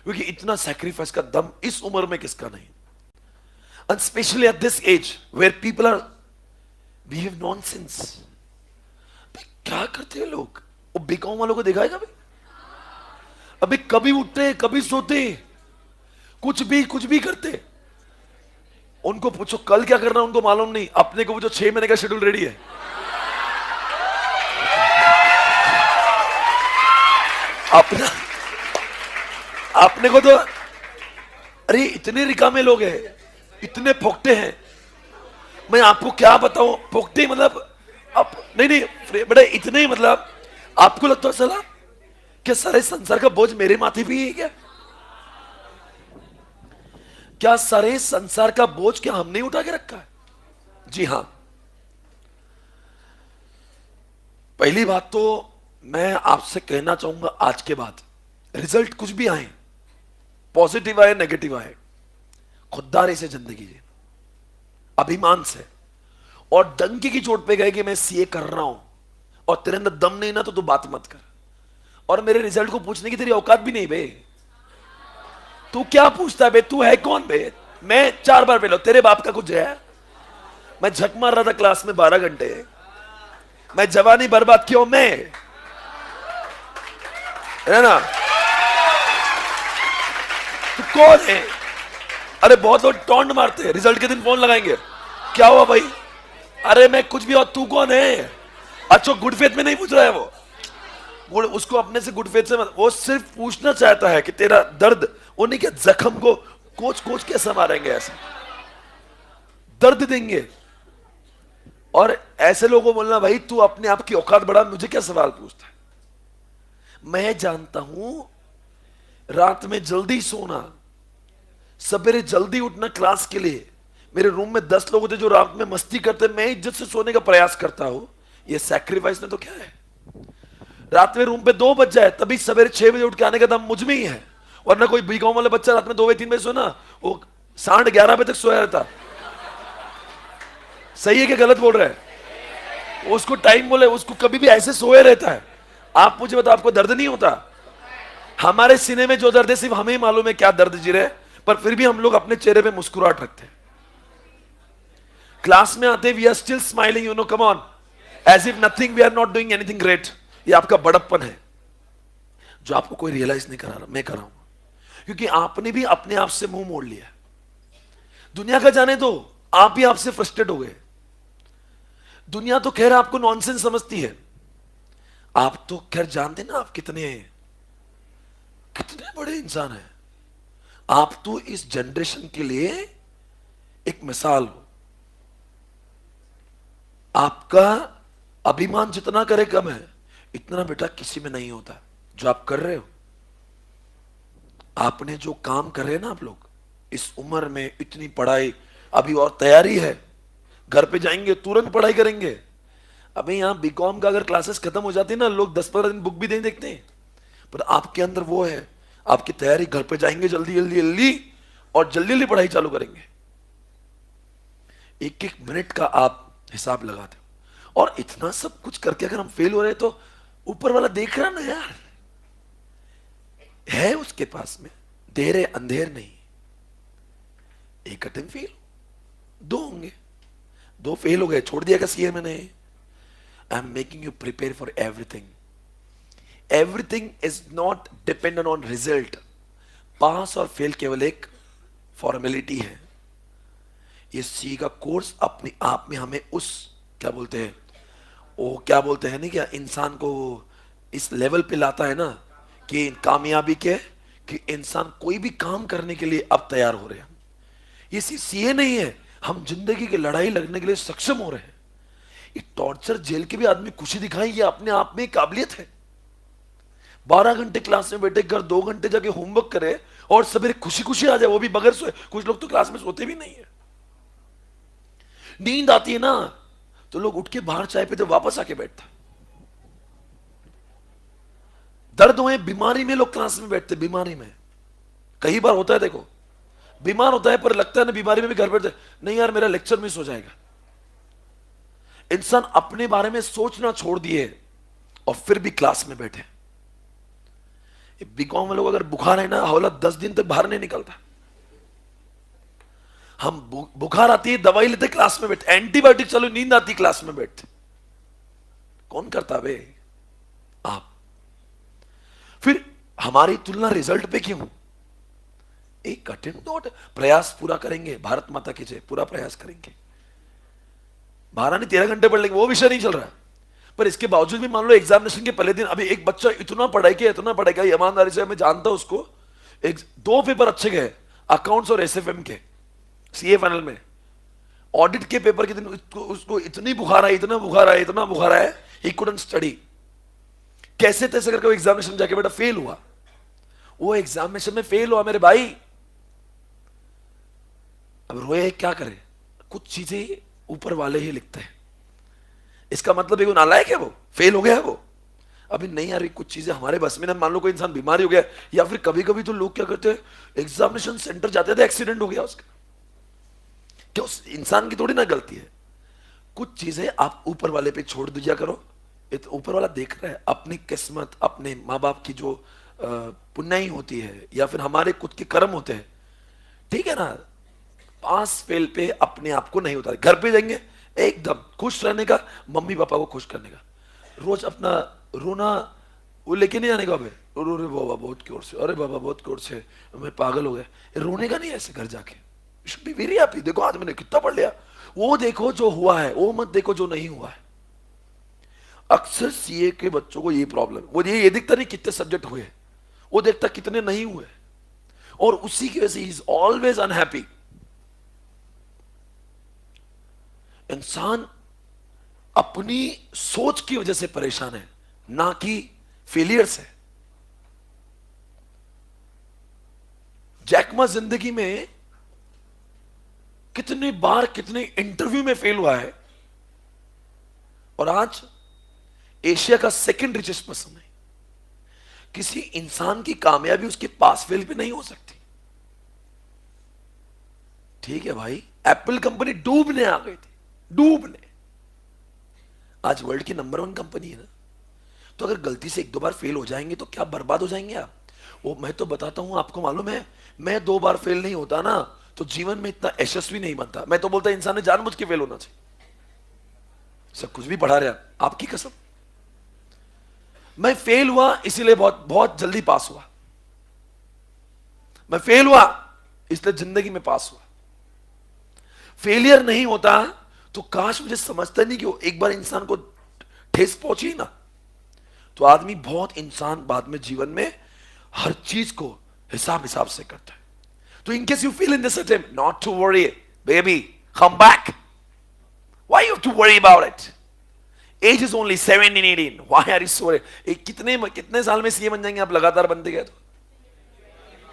क्योंकि इतना सैक्रिफाइस का दम इस उम्र में किसका नहीं। And specially at this age where people are behave nonsense. क्या करते हैं लोग? वो बीकॉम वालों को देखा है कभी? अभी कभी उठते कभी सोते, कुछ भी करते। उनको पूछो कल क्या करना, उनको मालूम नहीं। अपने को वो जो 6 महीने का शेड्यूल रेडी है। अपना अपने को तो, अरे इतने रिकामे लोग हैं, इतने फोकटे हैं। मैं आपको क्या बताऊं, फोकटे मतलब अब नहीं नहीं बेटा, इतने मतलब आपको लगता है सला क्या सारे संसार का बोझ मेरे माथे पे ही है क्या? क्या सारे संसार का बोझ क्या हमने उठा के रखा है? जी हां। पहली बात तो मैं आपसे कहना चाहूंगा, आज के बाद रिजल्ट कुछ भी आए, पॉजिटिव आए नेगेटिव आए, खुददारी से जिंदगी जी, अभिमान से, और डंकी की चोट पे गए कि मैं सीए कर रहा हूं और तेरे अंदर दम नहीं ना तो तू बात मत कर। और मेरे रिजल्ट को पूछने की तेरी औकात भी नहीं बे। तू क्या पूछता है बे? तू है कौन बे? मैं 4 बार फेल, तेरे बाप का कुछ है? मैं झक मार रहा था क्लास में 12 घंटे, मैं जवानी बर्बाद क्यों? मैं है ना? तू कौन है? अरे बहुत लोग टॉन्ट मारते हैं, रिजल्ट के दिन फोन लगाएंगे, क्या हुआ भाई? अरे मैं कुछ भी, और तू कौन है? अच्छा गुड फेथ में नहीं पूछ रहा है वो उसको अपने से गुड फेथ से वो सिर्फ पूछना चाहता है कि तेरा दर्द, उन्हीं के जख्म को कोच कोच कैसे मारेंगे, ऐसे दर्द देंगे। और ऐसे लोगों को बोलना भाई तू अपने आप की औकात बढ़ा, मुझे क्या सवाल पूछता है? मैं जानता हूं रात में जल्दी सोना, सवेरे जल्दी उठना क्लास के लिए। मेरे रूम में 10 लोग होते जो रात में मस्ती करते, मैं इज्जत से सोने का प्रयास करता हूं। ये सैक्रिफाइस ने तो क्या है? रात में रूम पे 2 बज जाए तभी सवेरे 6 बजे उठ के आने का दम मुझ में ही है। वरना कोई बीकॉम वाला बच्चा रात में 2 बजे 3 बजे सोना, वो 11:30 बजे तक सोया रहता। सही है कि गलत बोल रहे हैं? उसको टाइम बोले, उसको कभी भी ऐसे सोए रहता है। आप मुझे बताओ, आपको दर्द नहीं होता? हमारे सीने में जो दर्द है सिर्फ हमें ही मालूम है क्या दर्द जी रहे, पर फिर भी हम लोग अपने चेहरे पे मुस्कुराहट रखते हैं। क्लास में आते we are still smiling, you know, come on, as if nothing, we are not doing anything great. ये आपका बड़प्पन है जो आपको कोई रियलाइज नहीं करा रहा, मैं कराऊंगा। क्योंकि आपने भी अपने आप से मुंह मोड़ लिया। दुनिया का जाने दो, आप ही आपसे फ्रस्ट्रेट हो गए। दुनिया तो खैर आपको नॉनसेंस समझती है, आप तो खैर जानते ना आप कितने कितने बड़े इंसान हैं। आप तो इस जनरेशन के लिए एक मिसाल हो। आपका अभिमान जितना करे कम है, इतना बेटा किसी में नहीं होता जो आप कर रहे हो। आपने जो काम कर रहे हैं ना आप लोग, इस उम्र में इतनी पढ़ाई, अभी और तैयारी है, घर पे जाएंगे तुरंत पढ़ाई करेंगे। अभी यहां बीकॉम का अगर क्लासेस खत्म हो जाती है ना, लोग 10-15 दिन बुक भी नहीं देखते हैं, पर आपके अंदर वो है, आपकी तैयारी, घर पे जाएंगे जल्दी जल्दी जल्दी और जल्दी जल्दी पढ़ाई चालू करेंगे। एक एक मिनट का आप हिसाब लगाते हो। और इतना सब कुछ करके अगर हम फेल हो रहे हैं तो ऊपर वाला देख रहा ना यार, है उसके पास में, देर है अंधेर नहीं। एक अटेम्प्ट फेल, 2 होंगे, 2 फेल हो गए, छोड़ दिया क्या सीए मैंने? I am making you prepare for everything. Everything is not dependent on result. Pass और फेल केवल एक फॉर्मेलिटी है। ये सी का कोर्स अपने आप में हमें उस, क्या बोलते हैं वो, क्या बोलते हैं नहीं क्या, इंसान को इस लेवल पे लाता है ना कि कामयाबी के, कि इंसान कोई भी काम करने के लिए अब तैयार हो रहे हैं। ये सिर्फ सीए नहीं है, हम जिंदगी की लड़ाई लड़ने के लिए सक्षम हो रहे हैं। ये टॉर्चर जेल के भी आदमी खुशी दिखाई, ये अपने आप में काबिलियत है। 12 घंटे क्लास में बैठे, घर 2 घंटे जाके होमवर्क करे और सवेरे खुशी खुशी आ जाए, वो भी बगैर सोए। कुछ लोग तो क्लास में सोते भी नहीं है। नींद आती है ना तो लोग उठ के बाहर चाय पीते वापस आके बैठता। दर्द हुए बीमारी में लोग क्लास में बैठते, बीमारी में कई बार होता है, देखो बीमार होता है पर लगता है ना बीमारी में भी घर बैठते, नहीं यार मेरा लेक्चर मिस हो जाएगा। इंसान अपने बारे में सोचना छोड़ दिए और फिर भी क्लास में बैठे। बीकॉम में लोग अगर बुखार है ना, हौला 10 दिन तक बाहर नहीं निकलता। हम बुखार आती है दवाई लेते क्लास में बैठते, एंटीबायोटिक चलो नींद आती क्लास में बैठते। कौन करता बे? आप। फिर हमारी तुलना रिजल्ट पे क्यों? एक कठिन दौड़, प्रयास पूरा करेंगे, भारत माता की जय, पूरा प्रयास करेंगे। 12 नहीं 13 घंटे पढ़ लेंगे, वो विषय नहीं चल रहा। पर इसके बावजूद भी मान लो एग्जामिनेशन के पहले दिन अभी एक बच्चा इतना पढ़ेगा, ईमानदारी से मैं जानता हूं उसको, एक 2 पेपर अच्छे गए, अकाउंट्स और एसएफएम के, सीए फाइनल में। ऑडिट के पेपर के दिन उसको इतनी बुखार आई, इतना बुखार आया, ही कुडंट स्टडी। कैसे तैसे करके वो एग्जामिनेशन जाके बेटा फेल हुआ। वो एग्जामिनेशन में फेल हुआ मेरे भाई। अब रोए क्या करे? कुछ चीजें ऊपर वाले ही लिखते हैं। इसका मतलब वो नालायक है, वो फेल हो गया है वो। अभी नहीं आ रही कुछ चीजें हमारे बस में ना। मान लो कोई इंसान बीमारी हो गया, या फिर कभी कभी तो लोग क्या करते हैं, एग्जामिनेशन सेंटर जाते थे, एक्सीडेंट हो गया उसका, क्या उस इंसान की थोड़ी ना गलती है? कुछ चीजें आप ऊपर वाले पे छोड़ दिया करो। ऊपर वाला देख रहा है अपनी किस्मत, अपने माँ बाप की जो पुण्याई होती है, या फिर हमारे खुद के कर्म होते हैं, ठीक है ना। पास फेल पे अपने आप को नहीं उतारे। घर पे जाएंगे एकदम खुश रहने का, मम्मी पापा को खुश करने का। रोज अपना रोना वो लेके नहीं आने का, रो रे बाबा बहुत क्योर से, अरे बाबा बहुत क्योर से, मैं पागल हो गया। रोने का नहीं ऐसे घर जाके। Should be very happy. देखो आज मैंने कितना पढ़ लिया, वो देखो जो हुआ है, वो मत देखो जो नहीं हुआ है। अक्सर सीए के बच्चों को ये प्रॉब्लम, वो ये दिखता नहीं कितने सब्जेक्ट हुए, वो देखता कितने नहीं हुए, और उसी की वजह से इज ऑलवेज अनहैप्पी। इंसान अपनी सोच की वजह से परेशान है, ना कि फेलियर से। जैक मा जिंदगी में कितने बार कितने इंटरव्यू में फेल हुआ है, और आज एशिया का 2nd रिचेस्ट पर्सन है। किसी इंसान की कामयाबी उसके पास फेल पे नहीं हो सकती। ठीक है भाई, एप्पल कंपनी डूबने आ गई थी, डूबने। आज वर्ल्ड की नंबर 1 कंपनी है ना। तो अगर गलती से 1-2 बार फेल हो जाएंगे तो क्या बर्बाद हो जाएंगे आप? वो मैं तो बताता हूं आपको, मालूम है, मैं 2 बार फेल नहीं होता ना तो जीवन में इतना यशस्वी नहीं बनता। मैं तो बोलता इंसान ने जानबूझ के फेल होना चाहिए। सब कुछ भी पढ़ा रहा, आपकी कसम। मैं फेल हुआ इसीलिए बहुत बहुत जल्दी पास हुआ। मैं फेल हुआ इसलिए जिंदगी में पास हुआ। फेलियर नहीं होता तो काश मुझे समझता नहीं कि एक बार इंसान को ठेस पहुंची ना, तो आदमी बहुत इंसान बाद में जीवन में हर चीज को हिसाब से करता है। तो in case you feel in this attempt, not to worry baby, come back. Why you to worry about it? Age is only 17, 18, why are you so worry? कितने साल में सीए बन जाएंगे आप लगातार बनते गए तो?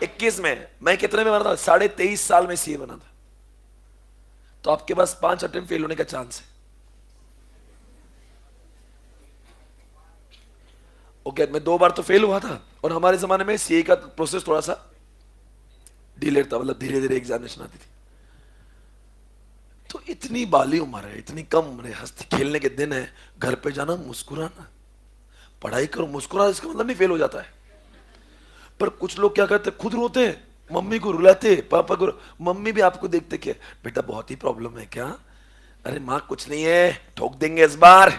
21 में। मैं कितने में बना था? 23.5 साल में सीए बना था। तो आपके पास 5 अटेम्प्ट फेल होने का चांस है। ओके, मैं 2 बार तो फेल हुआ था, और हमारे जमाने में सीए का प्रोसेस थोड़ा सा डिलेड था, मतलब धीरे धीरे एग्जामिनेशन आती थी। तो इतनी बाली उम्र है, इतनी कम उम्र है, हंसते खेलने के दिन है, घर पे जाना मुस्कुराना, पढ़ाई करो मुस्कुरा, इसका मतलब नहीं फेल हो जाता है। पर कुछ लोग क्या करते, खुद रोते हैं, मम्मी को रुलाते, पापा को। मम्मी भी आपको देखते क्या, बेटा बहुत ही प्रॉब्लम है क्या? अरे माँ कुछ नहीं है, ठोक देंगे इस बार।